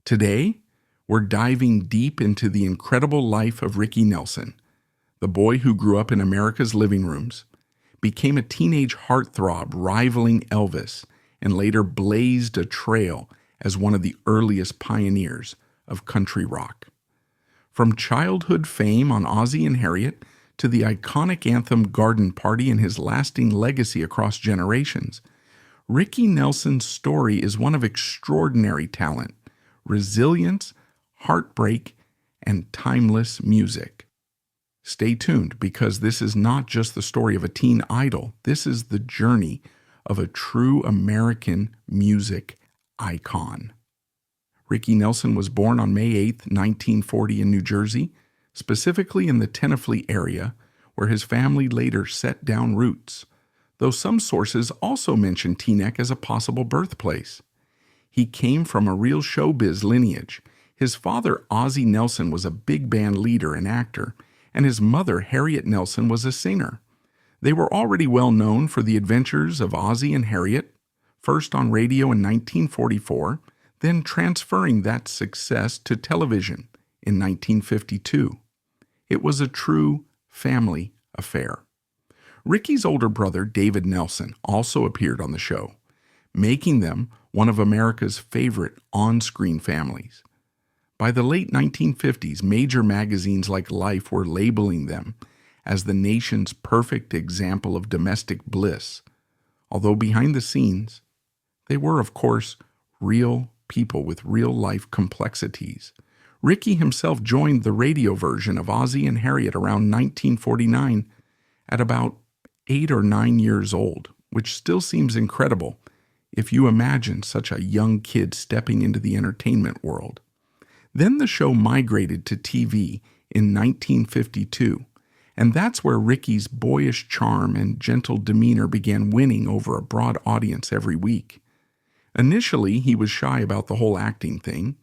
Today, we're diving deep into the incredible life of Ricky Nelson, the boy who grew up in America's living rooms, became a teenage heartthrob rivaling Elvis, and later blazed a trail as one of the earliest pioneers of country rock. From childhood fame on Ozzie and Harriet to the iconic anthem Garden Party and his lasting legacy across generations, Ricky Nelson's story is one of extraordinary talent, resilience, heartbreak, and timeless music. Stay tuned, because this is not just the story of a teen idol. This is the journey of a true American music icon. Ricky Nelson was born on May 8, 1940 in New Jersey, specifically in the Tennessee area, where his family later set down roots, though some sources also mention Teaneck as a possible birthplace. He came from a real showbiz lineage. His father, Ozzie Nelson, was a big band leader and actor, and his mother, Harriet Nelson, was a singer. They were already well known for the adventures of Ozzie and Harriet, first on radio in 1944, then transferring that success to television in 1952. It was a true family affair. Ricky's older brother, David Nelson, also appeared on the show, making them one of America's favorite on-screen families. By the late 1950s, major magazines like Life were labeling them as the nation's perfect example of domestic bliss, although behind the scenes, they were, of course, real people with real-life complexities. Ricky himself joined the radio version of Ozzie and Harriet around 1949 at about 8 or 9 years old, which still seems incredible if you imagine such a young kid stepping into the entertainment world. Then the show migrated to TV in 1952, and that's where Ricky's boyish charm and gentle demeanor began winning over a broad audience every week. Initially, he was shy about the whole acting thing.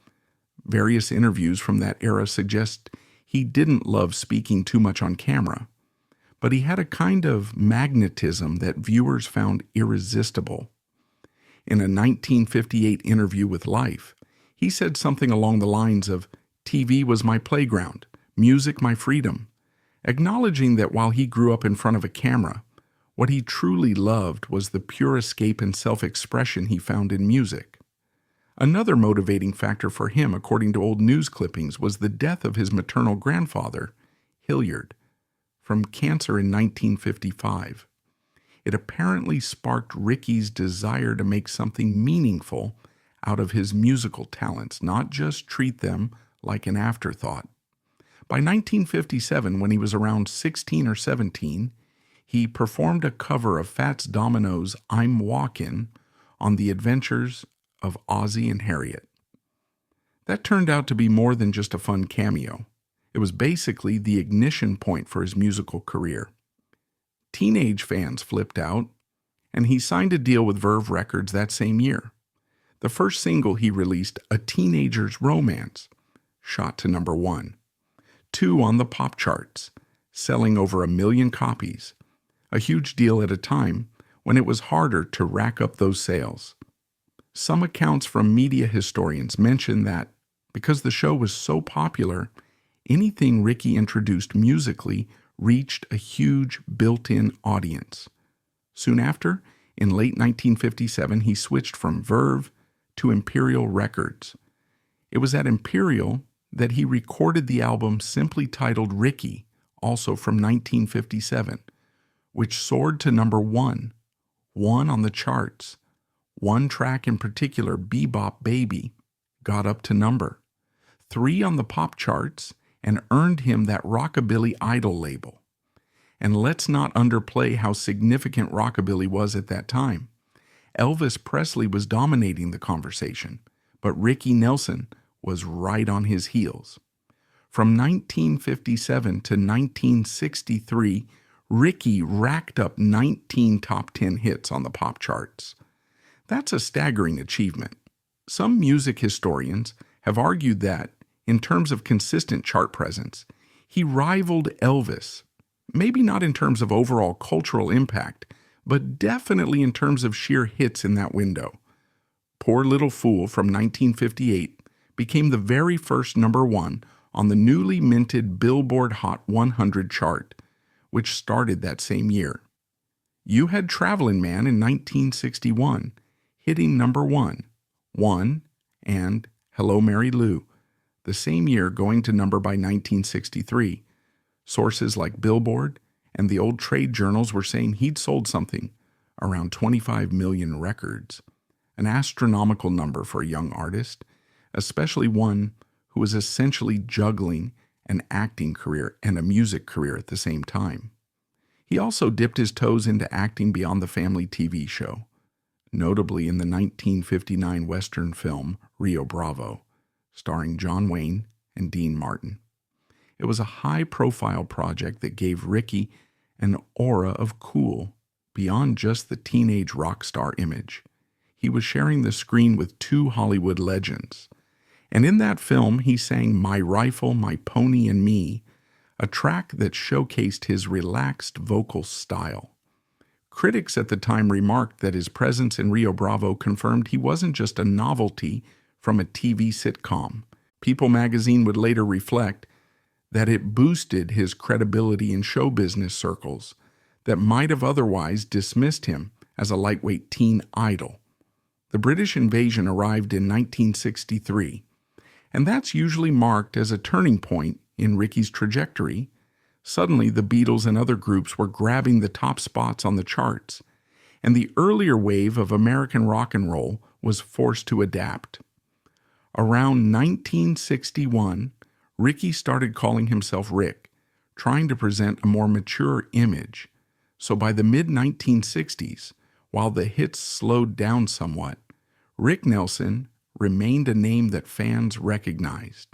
Various interviews from that era suggest he didn't love speaking too much on camera, but he had a kind of magnetism that viewers found irresistible. In a 1958 interview with Life, he said something along the lines of, "TV was my playground, music my freedom," acknowledging that while he grew up in front of a camera, what he truly loved was the pure escape and self-expression he found in music. Another motivating factor for him, according to old news clippings, was the death of his maternal grandfather, Hilliard, from cancer in 1955. It apparently sparked Ricky's desire to make something meaningful out of his musical talents, not just treat them like an afterthought. By 1957, when he was around 16 or 17, he performed a cover of Fats Domino's "I'm Walkin'" on the adventures of Ozzie and Harriet. That turned out to be more than just a fun cameo. It was basically the ignition point for his musical career. Teenage fans flipped out, and he signed a deal with Verve Records that same year. The first single he released, "A Teenager's Romance," shot to number 1. 2 on the pop charts, selling over 1 million copies, a huge deal at a time when it was harder to rack up those sales. Some accounts from media historians mention that because the show was so popular, anything Ricky introduced musically reached a huge built-in audience. Soon after, in late 1957, he switched from Verve to Imperial Records. It was at Imperial that he recorded the album simply titled Ricky, also from 1957, which soared to number 1 on the charts. One track in particular, "Bebop Baby," got up to number 3 on the pop charts and earned him that Rockabilly Idol label. And let's not underplay how significant rockabilly was at that time. Elvis Presley was dominating the conversation, but Ricky Nelson was right on his heels. From 1957 to 1963, Ricky racked up 19 top 10 hits on the pop charts. That's a staggering achievement. Some music historians have argued that, in terms of consistent chart presence, he rivaled Elvis, maybe not in terms of overall cultural impact, but definitely in terms of sheer hits in that window. Poor Little Fool from 1958 became the very first number one on the newly minted Billboard Hot 100 chart, which started that same year. You had Travelin' Man in 1961, hitting number one, and Hello Mary Lou, the same year going to number by 1963. Sources like Billboard and the old trade journals were saying he'd sold something around 25 million records, an astronomical number for a young artist, especially one who was essentially juggling an acting career and a music career at the same time. He also dipped his toes into acting beyond the family TV show, notably in the 1959 Western film Rio Bravo, starring John Wayne and Dean Martin. It was a high-profile project that gave Ricky an aura of cool beyond just the teenage rock star image. He was sharing the screen with two Hollywood legends, and in that film he sang My Rifle, My Pony and Me, a track that showcased his relaxed vocal style. Critics at the time remarked that his presence in Rio Bravo confirmed he wasn't just a novelty from a TV sitcom. People magazine would later reflect that it boosted his credibility in show business circles that might have otherwise dismissed him as a lightweight teen idol. The British invasion arrived in 1963, and that's usually marked as a turning point in Ricky's trajectory. Suddenly, the Beatles and other groups were grabbing the top spots on the charts, and the earlier wave of American rock and roll was forced to adapt. Around 1961, Ricky started calling himself Rick, trying to present a more mature image. So by the mid-1960s, while the hits slowed down somewhat, Rick Nelson remained a name that fans recognized.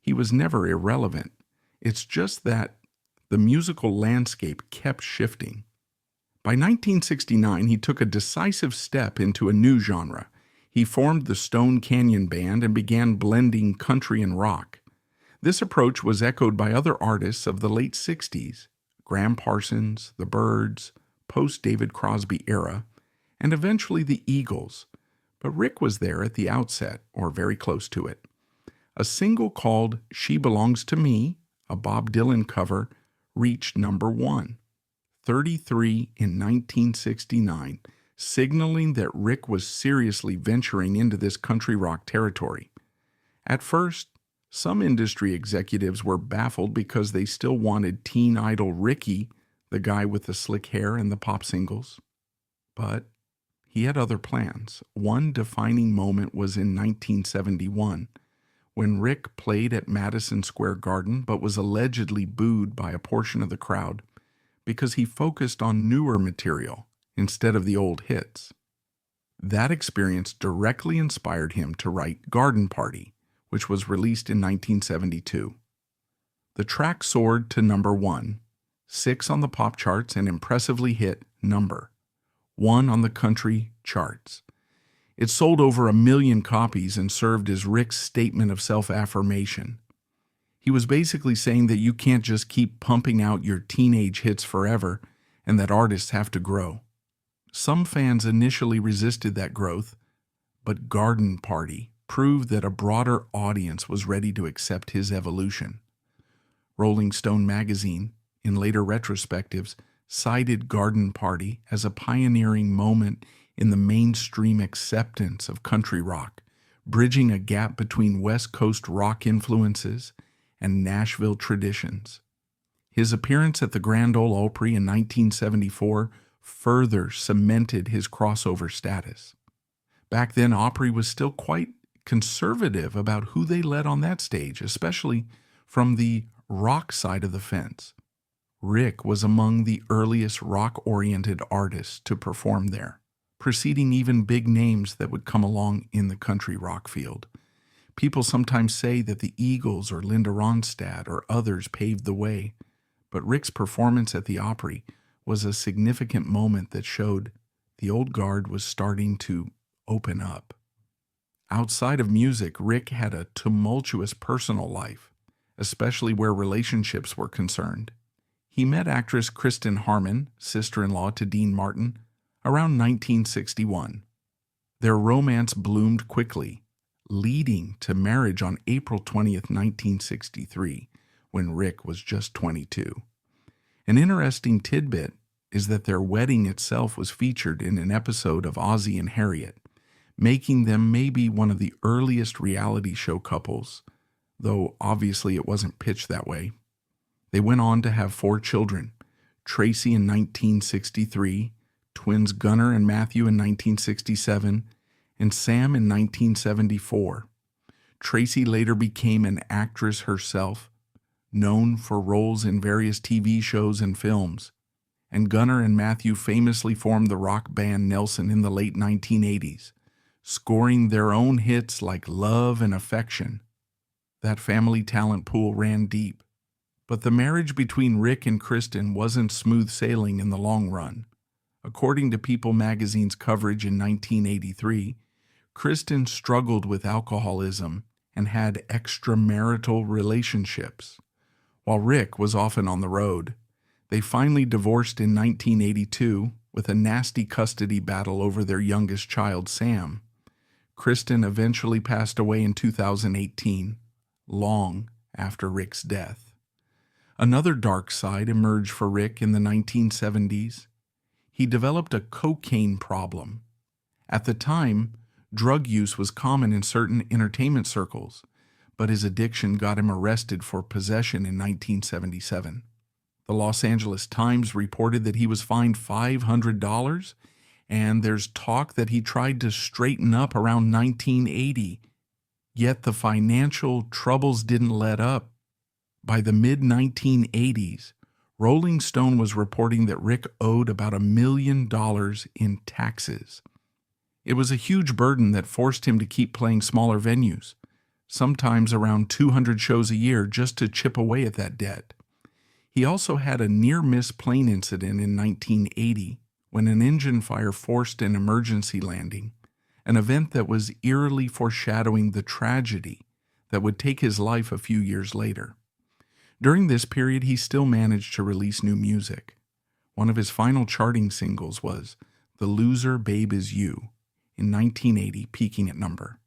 He was never irrelevant. It's just that the musical landscape kept shifting. By 1969, he took a decisive step into a new genre. He formed the Stone Canyon Band and began blending country and rock. This approach was echoed by other artists of the late 60s, Graham Parsons, the Byrds, post-David Crosby era, and eventually the Eagles. But Rick was there at the outset, or very close to it. A single called She Belongs to Me, a Bob Dylan cover, reached number one, 33 in 1969, signaling that Rick was seriously venturing into this country rock territory. At first, some industry executives were baffled because they still wanted teen idol Ricky, the guy with the slick hair and the pop singles. But he had other plans. One defining moment was in 1971, when Rick played at Madison Square Garden but was allegedly booed by a portion of the crowd because he focused on newer material instead of the old hits. That experience directly inspired him to write Garden Party, which was released in 1972. The track soared to number one, 6 on the pop charts, and impressively hit number 1 on the country charts. It sold over 1 million copies and served as Rick's statement of self-affirmation. He was basically saying that you can't just keep pumping out your teenage hits forever and that artists have to grow. Some fans initially resisted that growth, but Garden Party proved that a broader audience was ready to accept his evolution. Rolling Stone magazine, in later retrospectives, cited Garden Party as a pioneering moment in the mainstream acceptance of country rock, bridging a gap between West Coast rock influences and Nashville traditions. His appearance at the Grand Ole Opry in 1974 further cemented his crossover status. Back then, Opry was still quite conservative about who they let on that stage, especially from the rock side of the fence. Rick was among the earliest rock-oriented artists to perform there, preceding even big names that would come along in the country rock field. People sometimes say that the Eagles or Linda Ronstadt or others paved the way, but Rick's performance at the Opry was a significant moment that showed the old guard was starting to open up. Outside of music, Rick had a tumultuous personal life, especially where relationships were concerned. He met actress Kristen Harmon, sister-in-law to Dean Martin, around 1961. Their romance bloomed quickly, leading to marriage on April 20th, 1963, when Rick was just 22. An interesting tidbit is that their wedding itself was featured in an episode of Ozzie and Harriet, making them maybe one of the earliest reality show couples, though obviously it wasn't pitched that way. They went on to have 4 children, Tracy in 1963, twins Gunnar and Matthew in 1967, and Sam in 1974. Tracy later became an actress herself, known for roles in various TV shows and films, and Gunnar and Matthew famously formed the rock band Nelson in the late 1980s, scoring their own hits like Love and Affection. That family talent pool ran deep. But the marriage between Rick and Kristen wasn't smooth sailing in the long run. According to People magazine's coverage in 1983, Kristen struggled with alcoholism and had extramarital relationships, while Rick was often on the road. They finally divorced in 1982 with a nasty custody battle over their youngest child, Sam. Kristen eventually passed away in 2018, long after Rick's death. Another dark side emerged for Rick in the 1970s. He developed a cocaine problem. At the time, drug use was common in certain entertainment circles, but his addiction got him arrested for possession in 1977. The Los Angeles Times reported that he was fined $500, and there's talk that he tried to straighten up around 1980. Yet the financial troubles didn't let up. By the mid-1980s, Rolling Stone was reporting that Rick owed about $1 million in taxes. It was a huge burden that forced him to keep playing smaller venues, sometimes around 200 shows a year, just to chip away at that debt. He also had a near-miss plane incident in 1980 when an engine fire forced an emergency landing, an event that was eerily foreshadowing the tragedy that would take his life a few years later. During this period, he still managed to release new music. One of his final charting singles was The Loser Babe Is You in 1980, peaking at number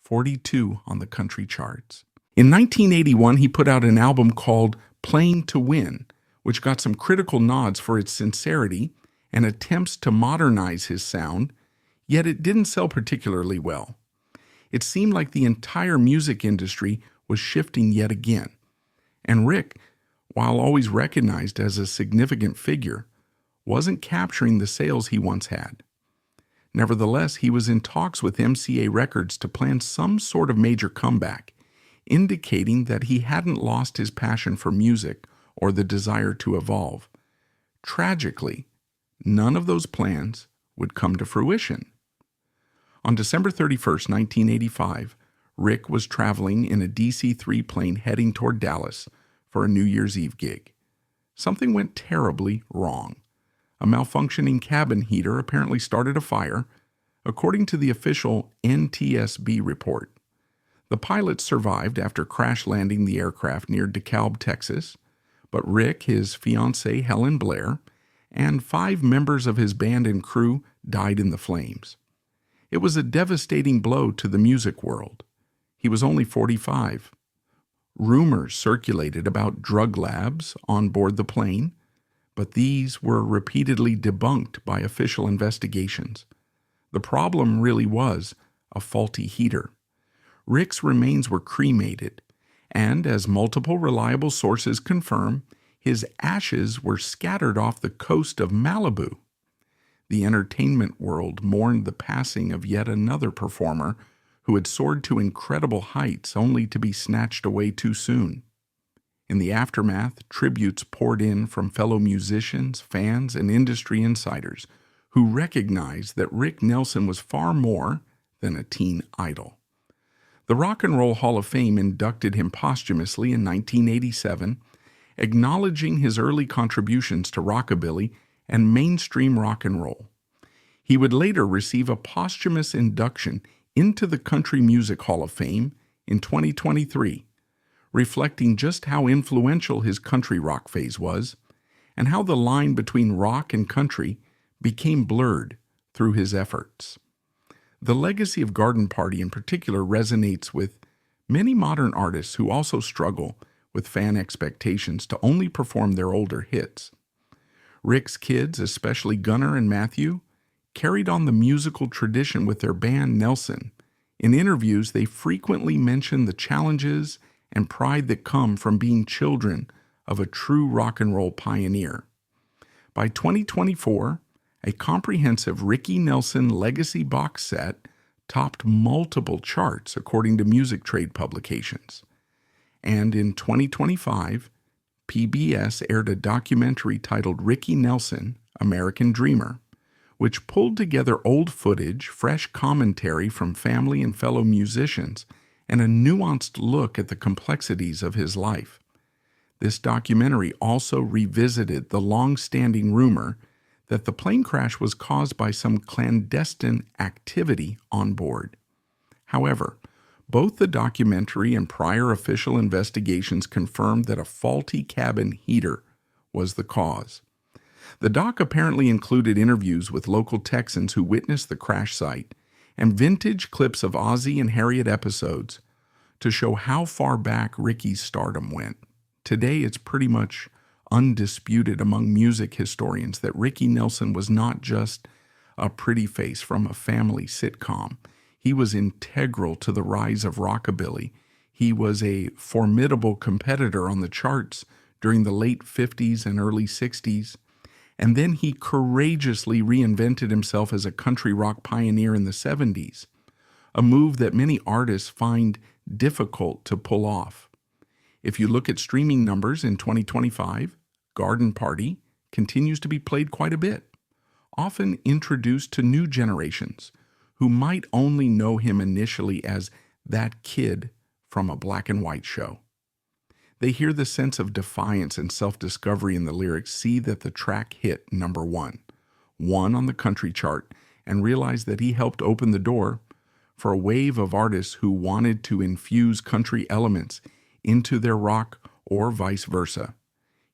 42 on the country charts. In 1981, he put out an album called Playing to Win, which got some critical nods for its sincerity and attempts to modernize his sound, yet it didn't sell particularly well. It seemed like the entire music industry was shifting yet again, and Rick, while always recognized as a significant figure, wasn't capturing the sales he once had. Nevertheless, he was in talks with MCA Records to plan some sort of major comeback, indicating that he hadn't lost his passion for music or the desire to evolve. Tragically, none of those plans would come to fruition. On December 31st, 1985, Rick was traveling in a DC-3 plane heading toward Dallas for a New Year's Eve gig. Something went terribly wrong. A malfunctioning cabin heater apparently started a fire, according to the official NTSB report. The pilot survived after crash landing the aircraft near DeKalb, Texas, but Rick, his fiancée Helen Blair, and 5 members of his band and crew died in the flames. It was a devastating blow to the music world. He was only 45. Rumors circulated about drug labs on board the plane, but these were repeatedly debunked by official investigations. The problem really was a faulty heater. Rick's remains were cremated, and as multiple reliable sources confirm, his ashes were scattered off the coast of Malibu. The entertainment world mourned the passing of yet another performer who had soared to incredible heights only to be snatched away too soon. In the aftermath, tributes poured in from fellow musicians, fans, and industry insiders who recognized that Rick Nelson was far more than a teen idol. The Rock and Roll Hall of Fame inducted him posthumously in 1987, acknowledging his early contributions to rockabilly and mainstream rock and roll. He would later receive a posthumous induction into the Country Music Hall of Fame in 2023, reflecting just how influential his country rock phase was and how the line between rock and country became blurred through his efforts. The legacy of Garden Party in particular resonates with many modern artists who also struggle with fan expectations to only perform their older hits. Rick's kids, especially Gunnar and Matthew, carried on the musical tradition with their band Nelson. In interviews, they frequently mention the challenges and pride that come from being children of a true rock and roll pioneer. By 2024, a comprehensive Ricky Nelson legacy box set topped multiple charts according to music trade publications. And in 2025, PBS aired a documentary titled Ricky Nelson, American Dreamer, which pulled together old footage, fresh commentary from family and fellow musicians, and a nuanced look at the complexities of his life. This documentary also revisited the long-standing rumor that the plane crash was caused by some clandestine activity on board. However, both the documentary and prior official investigations confirmed that a faulty cabin heater was the cause. The doc apparently included interviews with local Texans who witnessed the crash site and vintage clips of Ozzie and Harriet episodes to show how far back Ricky's stardom went. Today, it's pretty much undisputed among music historians that Ricky Nelson was not just a pretty face from a family sitcom. He was integral to the rise of rockabilly. He was a formidable competitor on the charts during the late 50s and early 60s, and then he courageously reinvented himself as a country rock pioneer in the 70s, a move that many artists find difficult to pull off. If you look at streaming numbers in 2025, Garden Party continues to be played quite a bit, often introduced to new generations who might only know him initially as that kid from a black and white show. They hear the sense of defiance and self-discovery in the lyrics, see that the track hit number one on the country chart, and realize that he helped open the door for a wave of artists who wanted to infuse country elements into their rock or vice versa.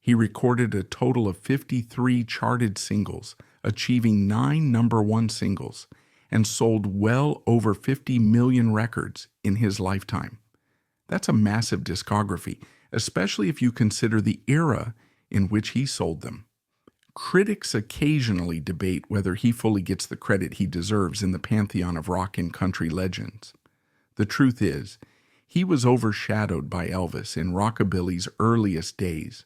He recorded a total of 53 charted singles, achieving 9 number one singles, and sold well over 50 million records in his lifetime. That's a massive discography, especially if you consider the era in which he sold them. Critics occasionally debate whether he fully gets the credit he deserves in the pantheon of rock and country legends. The truth is, he was overshadowed by Elvis in rockabilly's earliest days,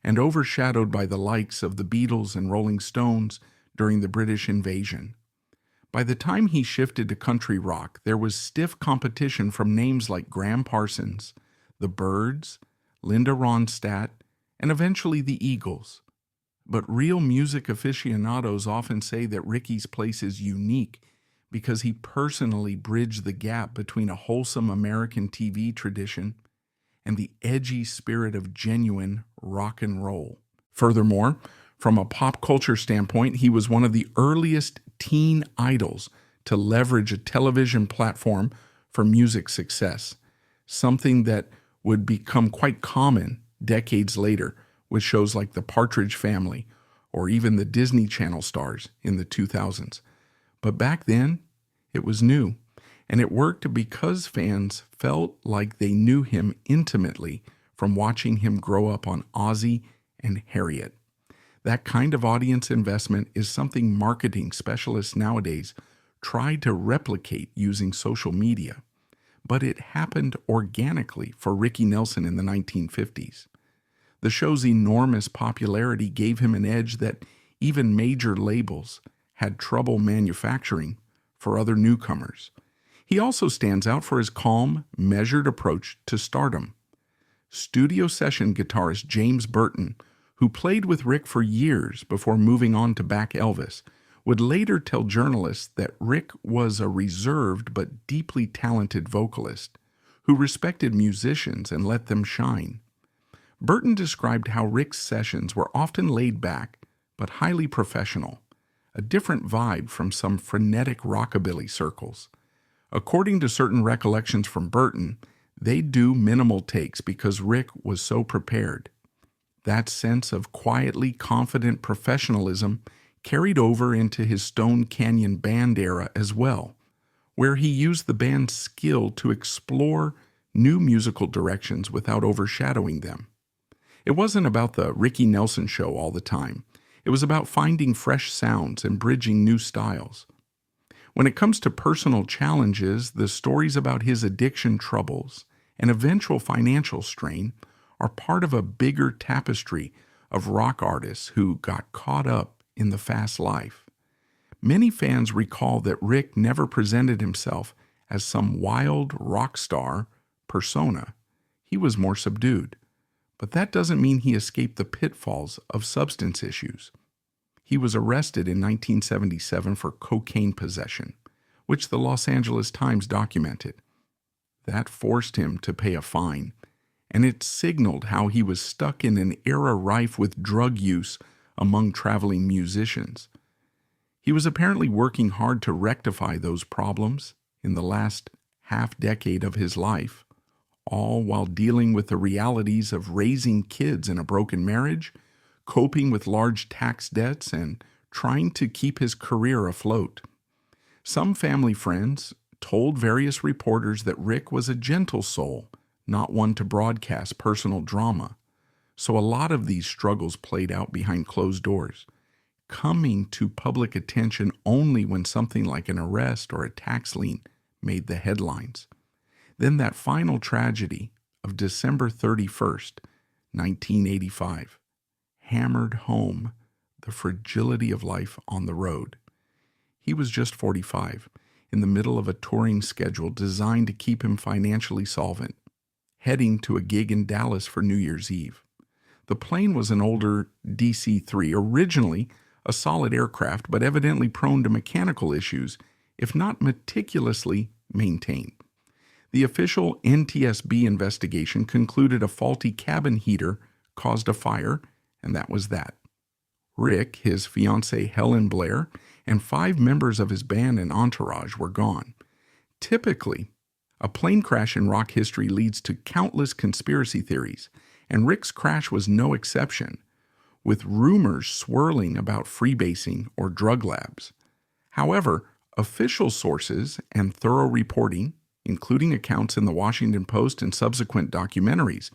and overshadowed by the likes of the Beatles and Rolling Stones during the British invasion. By the time he shifted to country rock, there was stiff competition from names like Graham Parsons, the Byrds, Linda Ronstadt, and eventually the Eagles. But real music aficionados often say that Ricky's place is unique because he personally bridged the gap between a wholesome American TV tradition and the edgy spirit of genuine rock and roll. Furthermore, from a pop culture standpoint, he was one of the earliest teen idols to leverage a television platform for music success, something that would become quite common decades later with shows like The Partridge Family or even the Disney Channel stars in the 2000s. But back then, it was new, and it worked because fans felt like they knew him intimately from watching him grow up on Ozzie and Harriet. That kind of audience investment is something marketing specialists nowadays try to replicate using social media, but it happened organically for Ricky Nelson in the 1950s. The show's enormous popularity gave him an edge that even major labels had trouble manufacturing for other newcomers. He also stands out for his calm, measured approach to stardom. Studio session guitarist James Burton, who played with Rick for years before moving on to back Elvis, would later tell journalists that Rick was a reserved but deeply talented vocalist who respected musicians and let them shine. Burton described how Rick's sessions were often laid back but highly professional, a different vibe from some frenetic rockabilly circles. According to certain recollections from Burton, they'd do minimal takes because Rick was so prepared. That sense of quietly confident professionalism carried over into his Stone Canyon Band era as well, where he used the band's skill to explore new musical directions without overshadowing them. It wasn't about the Ricky Nelson show all the time. It was about finding fresh sounds and bridging new styles. When it comes to personal challenges, the stories about his addiction troubles and eventual financial strain are part of a bigger tapestry of rock artists who got caught up in the fast life. Many fans recall that Rick never presented himself as some wild rock star persona. He was more subdued. But that doesn't mean he escaped the pitfalls of substance issues. He was arrested in 1977 for cocaine possession, which the Los Angeles Times documented. That forced him to pay a fine, and it signaled how he was stuck in an era rife with drug use among traveling musicians. He was apparently working hard to rectify those problems in the last half-decade of his life, all while dealing with the realities of raising kids in a broken marriage, coping with large tax debts, and trying to keep his career afloat. Some family friends told various reporters that Rick was a gentle soul, not one to broadcast personal drama. So a lot of these struggles played out behind closed doors, coming to public attention only when something like an arrest or a tax lien made the headlines. Then that final tragedy of December 31st, 1985, hammered home the fragility of life on the road. He was just 45, in the middle of a touring schedule designed to keep him financially solvent, heading to a gig in Dallas for New Year's Eve. The plane was an older DC-3, originally a solid aircraft, but evidently prone to mechanical issues, if not meticulously maintained. The official NTSB investigation concluded a faulty cabin heater caused a fire, and that was that. Rick, his fiancée Helen Blair, and 5 members of his band and entourage were gone. Typically, a plane crash in rock history leads to countless conspiracy theories, and Rick's crash was no exception, with rumors swirling about freebasing or drug labs. However, official sources and thorough reporting, including accounts in the Washington Post and subsequent documentaries,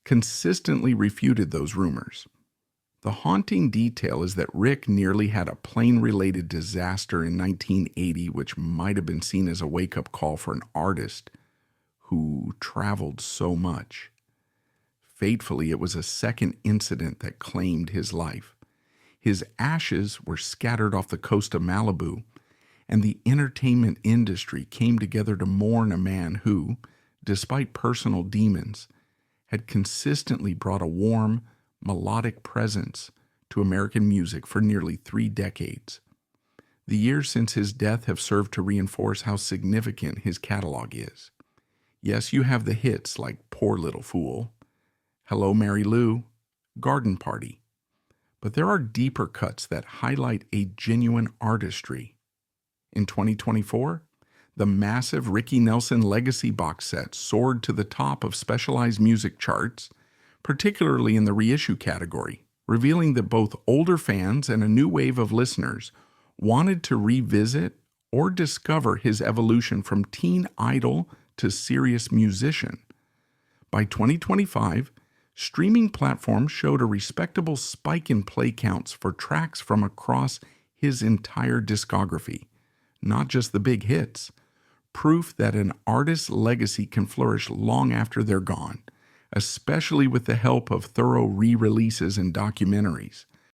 consistently refuted those rumors. The haunting detail is that Rick nearly had a plane-related disaster in 1980, which might have been seen as a wake-up call for an artist who traveled so much. Fatefully, it was a second incident that claimed his life. His ashes were scattered off the coast of Malibu, and the entertainment industry came together to mourn a man who, despite personal demons, had consistently brought a warm, melodic presence to American music for nearly 3 decades. The years since his death have served to reinforce how significant his catalog is. Yes, you have the hits like Poor Little Fool, Hello Mary Lou, Garden Party, but there are deeper cuts that highlight a genuine artistry. In 2024, the massive Ricky Nelson Legacy box set soared to the top of specialized music charts, particularly in the reissue category, revealing that both older fans and a new wave of listeners wanted to revisit or discover his evolution from teen idol to serious musician. By 2025, streaming platforms showed a respectable spike in play counts for tracks from across his entire discography, not just the big hits, proof that an artist's legacy can flourish long after they're gone, especially with the help of thorough re-releases and documentaries.